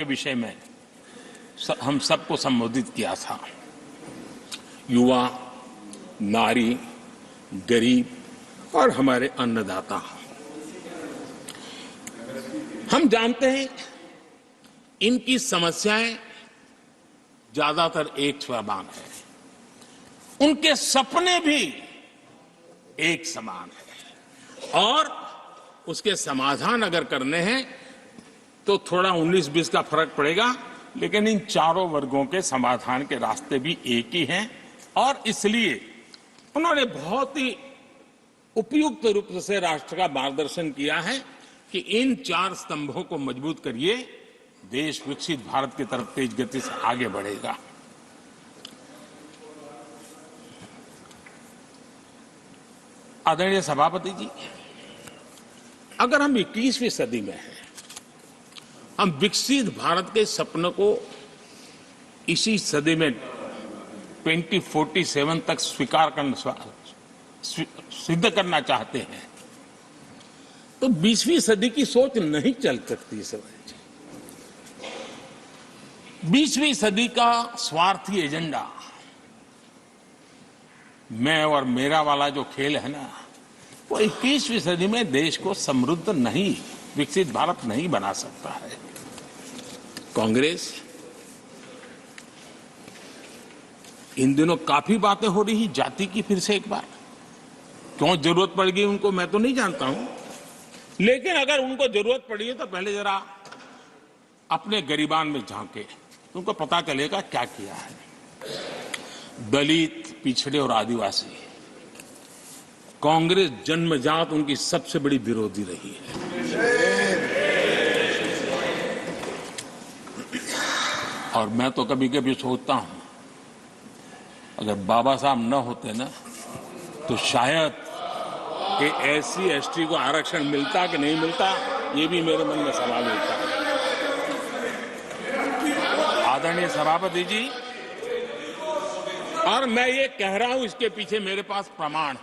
के विषय में हम सबको संबोधित किया था। युवा, नारी, गरीब और हमारे अन्नदाता। हम जानते हैं इनकी समस्याएं ज्यादातर एक समान है, उनके सपने भी एक समान है और उसके समाधान अगर करने हैं तो थोड़ा 19-20 का फर्क पड़ेगा, लेकिन इन चारों वर्गों के समाधान के रास्ते भी एक ही हैं और इसलिए उन्होंने बहुत ही उपयुक्त रूप से राष्ट्र का मार्गदर्शन किया है कि इन 4 स्तंभों को मजबूत करिए, देश विकसित भारत की तरफ तेज गति से आगे बढ़ेगा। आदरणीय सभापति जी, अगर हम 21वीं सदी में हैं, हम विकसित भारत के सपने को इसी सदी में 2047 तक सिद्ध करना चाहते हैं, तो 20वीं सदी की सोच नहीं चल सकती। समय 20वीं सदी का स्वार्थी एजेंडा, मैं और मेरा वाला जो खेल है ना, वो 21वीं सदी में देश को समृद्ध नहीं, विकसित भारत नहीं बना सकता है। कांग्रेस इन दिनों काफी बातें हो रही जाति की, फिर से एक बार क्यों जरूरत पड़ गई उनको मैं तो नहीं जानता हूं, लेकिन अगर उनको जरूरत पड़ी है तो पहले जरा अपने गरिबान में झांके, उनको पता चलेगा क्या किया है। दलित, पिछड़े और आदिवासी, कांग्रेस जन्मजात उनकी सबसे बड़ी विरोधी रही है। और मैं तो कभी कभी सोचता हूं, अगर बाबा साहब न होते ना, तो शायद कि एससी एसटी को आरक्षण मिलता कि नहीं मिलता, ये भी मेरे मन में सवाल उठता है। आदरणीय सभापति जी, और मैं ये कह रहा हूं, इसके पीछे मेरे पास प्रमाण है।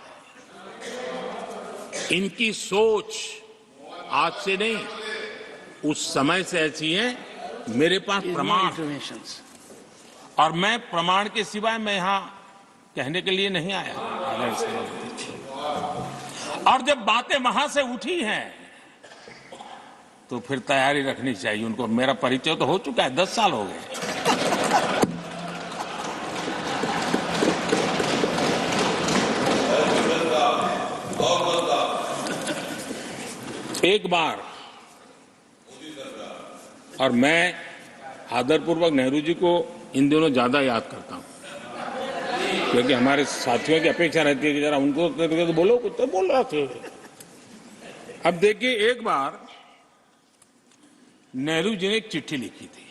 इनकी सोच आज से नहीं, उस समय से ऐसी है, मेरे पास प्रमाण है। और मैं प्रमाण के सिवाय मैं यहां कहने के लिए नहीं आया। और जब बातें वहां से उठी हैं तो फिर तैयारी रखनी चाहिए उनको। मेरा परिचय तो हो चुका है, 10 साल हो गए। एक बार, और मैं आदरपूर्वक नेहरू जी को इन दिनों ज्यादा याद करता हूं, क्योंकि हमारे साथियों की अपेक्षा रहती है कि जरा उनको तो बोलो, कुछ तो बोल रहा थे। अब देखिए, एक बार नेहरू जी ने एक चिट्ठी लिखी थी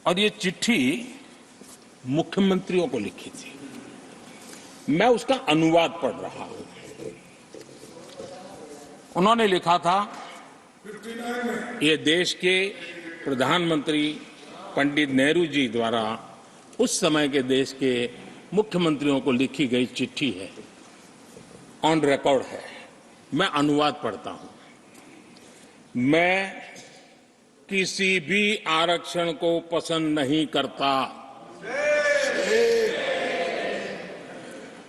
और ये चिट्ठी मुख्यमंत्रियों को लिखी थी। मैं उसका अनुवाद पढ़ रहा हूं। उन्होंने लिखा था, ये देश के प्रधानमंत्री पंडित नेहरू जी द्वारा उस समय के देश के मुख्यमंत्रियों को लिखी गई चिट्ठी है, ऑन रिकॉर्ड है। मैं अनुवाद पढ़ता हूं। मैं किसी भी आरक्षण को पसंद नहीं करता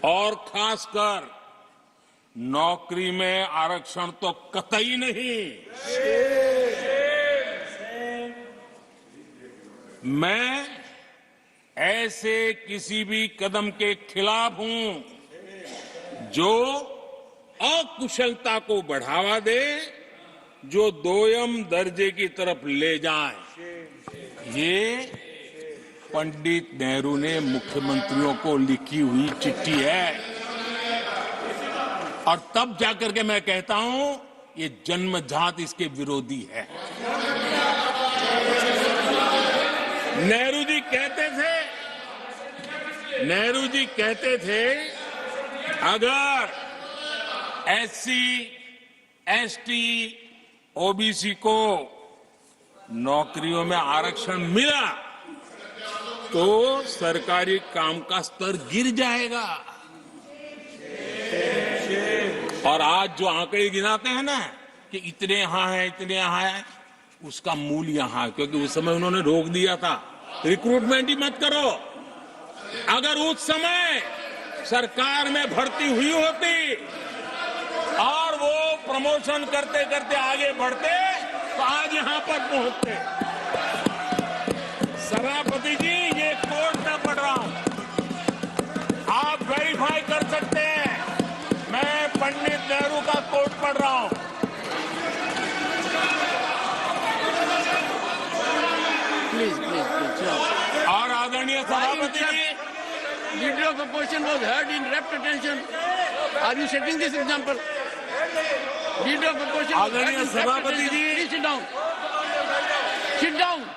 और खासकर नौकरी में आरक्षण तो कतई नहीं। मैं ऐसे किसी भी कदम के खिलाफ हूं जो अकुशलता को बढ़ावा दे, जो दोयम दर्जे की तरफ ले जाए। ये पंडित नेहरू ने मुख्यमंत्रियों को लिखी हुई चिट्ठी है। और तब जाकर के मैं कहता हूं, ये जन्मजात इसके विरोधी है। नेहरू जी कहते थे, अगर एससी, एसटी, ओबीसी को नौकरियों में आरक्षण मिला तो सरकारी काम का स्तर गिर जाएगा। और आज जो आंकड़े गिनाते हैं ना कि इतने यहां हैं, इतने यहां हैं, उसका मूल यहां है, क्योंकि उस समय उन्होंने रोक दिया था रिक्रूटमेंट ही मत करो। अगर उस समय सरकार में भर्ती हुई होती और वो प्रमोशन करते करते आगे बढ़ते तो आज यहां पर पहुंचते। सभापति जी, ये कोर्ट में पढ़ रहा हूं, आप वेरीफाई कर सकते हैं, मैं पंडित नेहरू का कोर्ट पढ़ रहा हूं। प्लीज और आदरणीय सभापति जी, leader of opposition was heard in rapt attention. Are you setting this example? Leader of opposition आदरणीय सभापति जी, सिट डाउन, सिट डाउन।